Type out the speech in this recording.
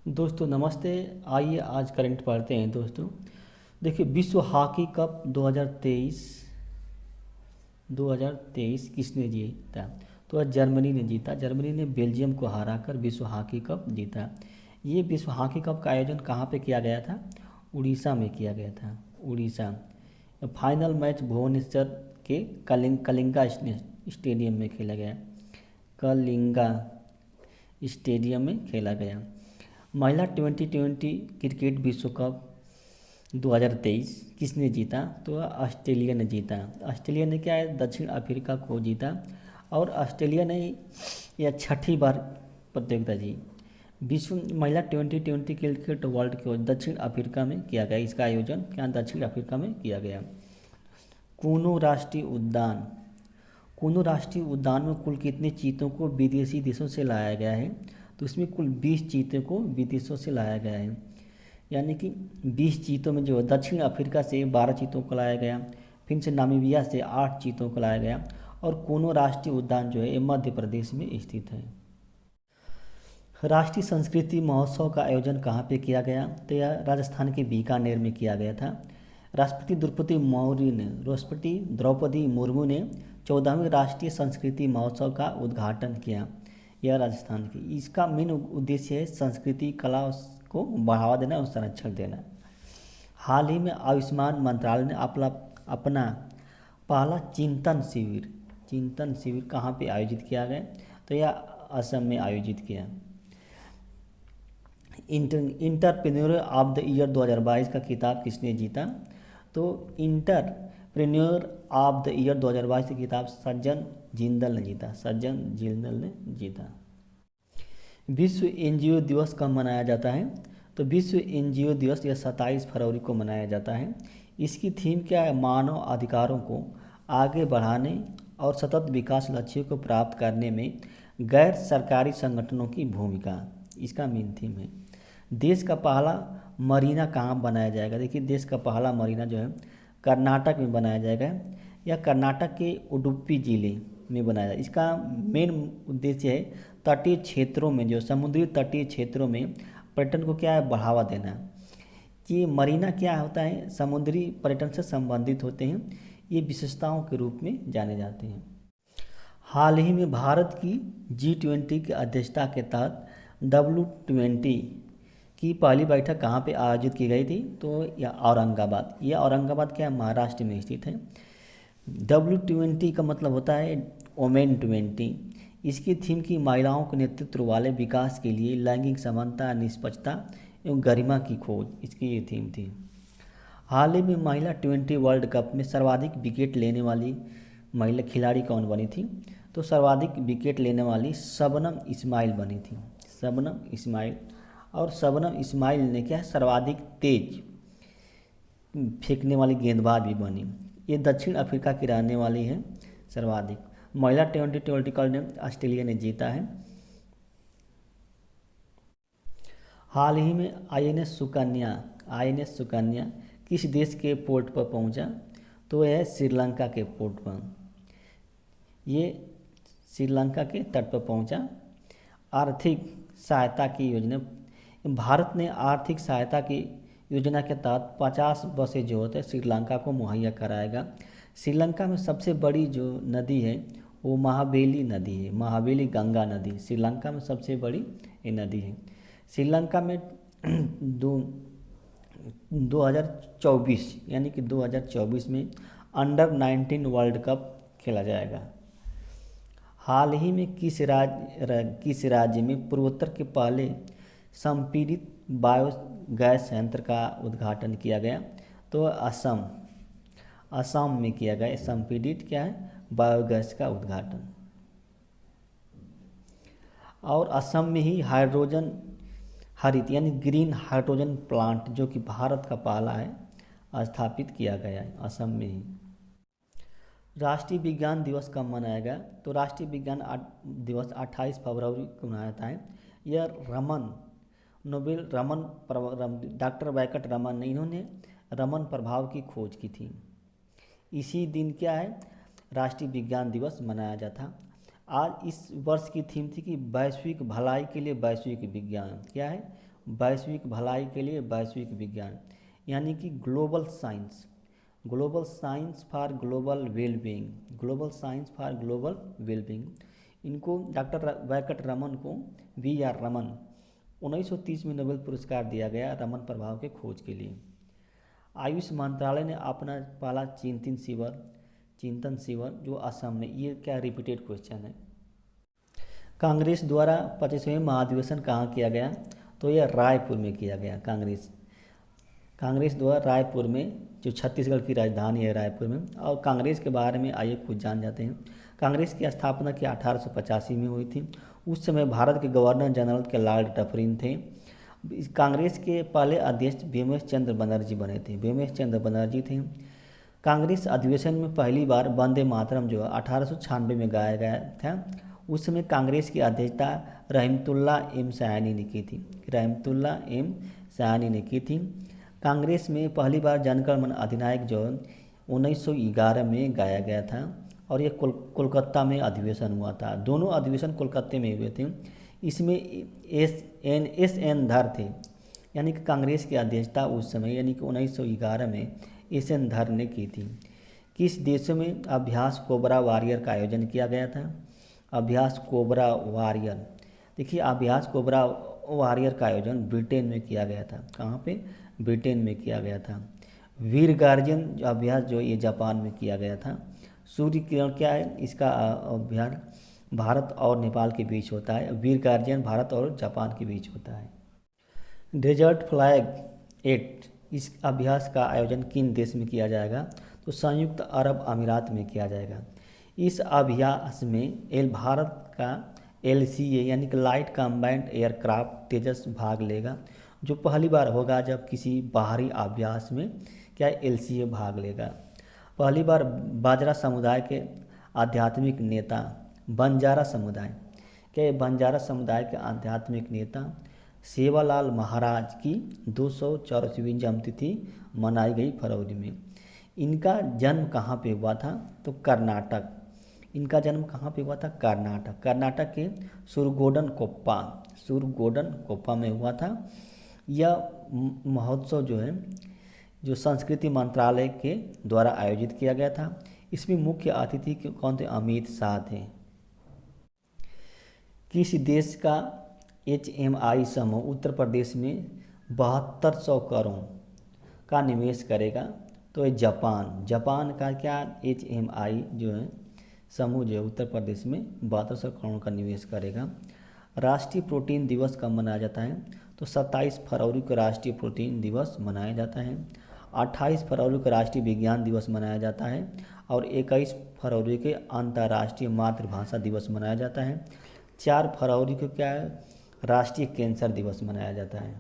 दोस्तों नमस्ते। आइए आज करंट पढ़ते हैं दोस्तों। देखिए, विश्व हॉकी कप 2023 किसने जीता? तो आज जर्मनी ने जीता। जर्मनी ने बेल्जियम को हराकर विश्व हॉकी कप जीता। ये विश्व हॉकी कप का आयोजन कहाँ पे किया गया था? उड़ीसा में किया गया था। उड़ीसा। फाइनल मैच भुवनेश्वर के कलिंगा स्टेडियम में खेला गया। कलिंगा स्टेडियम में खेला गया। महिला 2020 क्रिकेट विश्व कप 2023 किसने जीता? तो ऑस्ट्रेलिया ने जीता। ऑस्ट्रेलिया ने क्या है, दक्षिण अफ्रीका को जीता। और ऑस्ट्रेलिया ने यह छठी बार प्रतियोगिता जी विश्व महिला 2020 क्रिकेट वर्ल्ड कप दक्षिण अफ्रीका में किया गया। इसका आयोजन क्या दक्षिण अफ्रीका में किया गया। कूनो राष्ट्रीय उद्यान। कूनो राष्ट्रीय उद्यान में कुल कितने चीतों को विदेशी देशों से लाया गया है? तो इसमें कुल 20 चीतों को विदेशों से लाया गया है। यानी कि 20 चीतों में जो दक्षिण अफ्रीका से 12 चीतों को लाया गया, फिर से नामीबिया से 8 चीतों को लाया गया। और कूनो राष्ट्रीय उद्यान जो है ये मध्य प्रदेश में स्थित है। राष्ट्रीय संस्कृति महोत्सव का आयोजन कहाँ पे किया गया? तो यह राजस्थान के बीकानेर में किया गया था। राष्ट्रपति द्रौपदी मुर्मू ने 14वें राष्ट्रीय संस्कृति महोत्सव का उद्घाटन किया। यह राजस्थान की इसका मेन उद्देश्य है संस्कृति कला को बढ़ावा देना और संरक्षण देना। हाल ही में आयुष्मान मंत्रालय ने अपना पहला चिंतन शिविर कहाँ पे आयोजित किया गया? तो यह असम में आयोजित किया। इंटरप्रेन्योर ऑफ द ईयर 2022 का खिताब किसने जीता? तो इंटरप्रेन्योर ऑफ द ईयर 2022 का खिताब सज्जन जिंदल ने जीता। विश्व एनजीओ दिवस कब मनाया जाता है? तो विश्व एनजीओ दिवस यह 27 फरवरी को मनाया जाता है। इसकी थीम क्या है? मानव अधिकारों को आगे बढ़ाने और सतत विकास लक्ष्यों को प्राप्त करने में गैर सरकारी संगठनों की भूमिका, इसका मेन थीम है। देश का पहला मरीना कहाँ बनाया जाएगा? देखिए, देश का पहला मरीना जो है कर्नाटक में बनाया जाएगा। या कर्नाटक के उडुपी जिले में बनाया जाएगा। इसका मेन उद्देश्य है तटीय क्षेत्रों में, जो समुद्री तटीय क्षेत्रों में पर्यटन को क्या है, बढ़ावा देना। ये मरीना क्या होता है? समुद्री पर्यटन से संबंधित होते हैं। ये विशेषताओं के रूप में जाने जाते हैं। हाल ही में भारत की G20 की अध्यक्षता के तहत W20 की पहली बैठक कहाँ पे आयोजित की गई थी? तो यह औरंगाबाद। यह औरंगाबाद क्या है, महाराष्ट्र में स्थित है। W20 का मतलब होता है वोमेन 20। इसकी थीम की महिलाओं के नेतृत्व वाले विकास के लिए लैंगिक समानता, निष्पक्षता एवं गरिमा की खोज, इसकी ये थीम थी। हाल ही में महिला 20 वर्ल्ड कप में सर्वाधिक विकेट लेने वाली महिला खिलाड़ी कौन बनी थी? तो सर्वाधिक विकेट लेने वाली शबनम इस्माइल बनी थी। शबनम इस्माइल। और शबनम इस्माइल ने क्या है, सर्वाधिक तेज फेंकने वाली गेंदबाज भी बनी। ये दक्षिण अफ्रीका की रहने वाली है। सर्वाधिक महिला 20 वर्ल्ड कप ने ऑस्ट्रेलिया ने जीता है। हाल ही में INS सुकन्या किस देश के पोर्ट पर पहुंचा? तो यह श्रीलंका के पोर्ट पर, ये श्रीलंका के तट पर पहुंचा। आर्थिक सहायता की योजना, भारत ने आर्थिक सहायता की योजना के तहत 50 बसें जो होते हैं श्रीलंका को मुहैया कराएगा। श्रीलंका में सबसे बड़ी जो नदी है वो महाबेली नदी है। महाबेली गंगा नदी श्रीलंका में सबसे बड़ी ये नदी है। श्रीलंका में 2024 यानी कि 2024 में अंडर-19 वर्ल्ड कप खेला जाएगा। हाल ही में किस राज्य में पूर्वोत्तर के पहले संपीड़ित बायोगैस संयंत्र का उद्घाटन किया गया? तो असम में किया गया। संपीड़ित क्या है, बायोगैस का उद्घाटन। और असम में ही हाइड्रोजन हरित यानी ग्रीन हाइड्रोजन प्लांट जो कि भारत का पहला है स्थापित किया गया है असम में ही। राष्ट्रीय विज्ञान दिवस कब मनाया गया? तो राष्ट्रीय विज्ञान दिवस 28 फरवरी को मनाया जाता है। यह डॉक्टर वैकट रमन ने, इन्होंने रमन प्रभाव की खोज की थी। इसी दिन क्या है, राष्ट्रीय विज्ञान दिवस मनाया जाता। आज इस वर्ष की थीम थी कि वैश्विक भलाई के लिए वैश्विक विज्ञान क्या है, वैश्विक भलाई के लिए वैश्विक विज्ञान, यानी कि global science, global science for global wellbeing, global science for global wellbeing. इनको डॉक्टर वैकट रमन को, वी आर रमन, 1930 में नोबेल पुरस्कार दिया गया रमन प्रभाव के खोज के लिए। आयुष मंत्रालय ने अपना पहला चिंतन शिविर जो असम में, ये क्या रिपीटेड क्वेश्चन है। कांग्रेस द्वारा 25वें महाधिवेशन कहाँ किया गया, तो यह रायपुर में किया गया। कांग्रेस द्वारा रायपुर में, जो छत्तीसगढ़ की राजधानी है रायपुर में। और कांग्रेस के बारे में आइए कुछ जान जाते हैं। कांग्रेस की स्थापना की 1885 में हुई थी। उस समय भारत के गवर्नर जनरल के लॉर्ड डफरिन थे। कांग्रेस के पहले अध्यक्ष बीएमएस चंद्र बनर्जी बने थे, बीएमएस चंद्र बनर्जी थे। कांग्रेस अधिवेशन में पहली बार वंदे मातरम जो 1896 में गाया गया था। उस समय कांग्रेस की अध्यक्षता रहमतुल्ला एम सयानी ने की थी, रहमतुल्ला एम सयानी ने की थी। कांग्रेस में पहली बार जनगण मन अधिनायक जो 1911 में गाया गया था और ये कोलकाता में अधिवेशन हुआ था। दोनों अधिवेशन कोलकाता में हुए थे। इसमें एस एन धर थे, यानी कि कांग्रेस की अध्यक्षता उस समय यानी कि 1911 में एस एन धर ने की थी। किस देशों में अभ्यास कोबरा वॉरियर का आयोजन किया गया था, अभ्यास कोबरा वॉरियर, देखिए अभ्यास कोबरा वॉरियर का आयोजन ब्रिटेन में किया गया था। कहाँ पे, ब्रिटेन में किया गया था। वीर गार्जियन अभ्यास जो ये जापान में किया गया था। सूर्य किरण क्या है, इसका अभ्यास भारत और नेपाल के बीच होता है। वीर गार्जियन भारत और जापान के बीच होता है। डेजर्ट फ्लैग एक्ट, इस अभ्यास का आयोजन किन देश में किया जाएगा, तो संयुक्त अरब अमीरात में किया जाएगा। इस अभ्यास में भारत का LCA यानी कि लाइट कम्बाइंड एयरक्राफ्ट तेजस भाग लेगा, जो पहली बार होगा जब किसी बाहरी अभ्यास में क्या LCA भाग लेगा। पहली बार बाजरा समुदाय के आध्यात्मिक नेता, बंजारा समुदाय, क्या बंजारा समुदाय के आध्यात्मिक नेता सेवालाल महाराज की 284वीं जन्मतिथि मनाई गई फरवरी में। इनका जन्म कहाँ पे हुआ था, तो कर्नाटक। इनका जन्म कहाँ पे हुआ था, कर्नाटक, कर्नाटक के सुरगोडन में हुआ था। यह महोत्सव जो है, जो संस्कृति मंत्रालय के द्वारा आयोजित किया गया था। इसमें मुख्य अतिथि कौन थे, अमित शाह थे। किस देश का HMI समूह उत्तर प्रदेश में 7200 करोड़ का निवेश करेगा, तो ये जापान का क्या HMI जो है समूह जो है उत्तर प्रदेश में 7200 करोड़ का निवेश करेगा। राष्ट्रीय प्रोटीन दिवस कब मनाया जाता है, तो 27 फरवरी को राष्ट्रीय प्रोटीन दिवस मनाया जाता है। 28 फरवरी को राष्ट्रीय विज्ञान दिवस मनाया जाता है और 21 फरवरी के अंतर्राष्ट्रीय मातृभाषा दिवस मनाया जाता है। 4 फरवरी को क्या है, राष्ट्रीय कैंसर दिवस मनाया जाता है।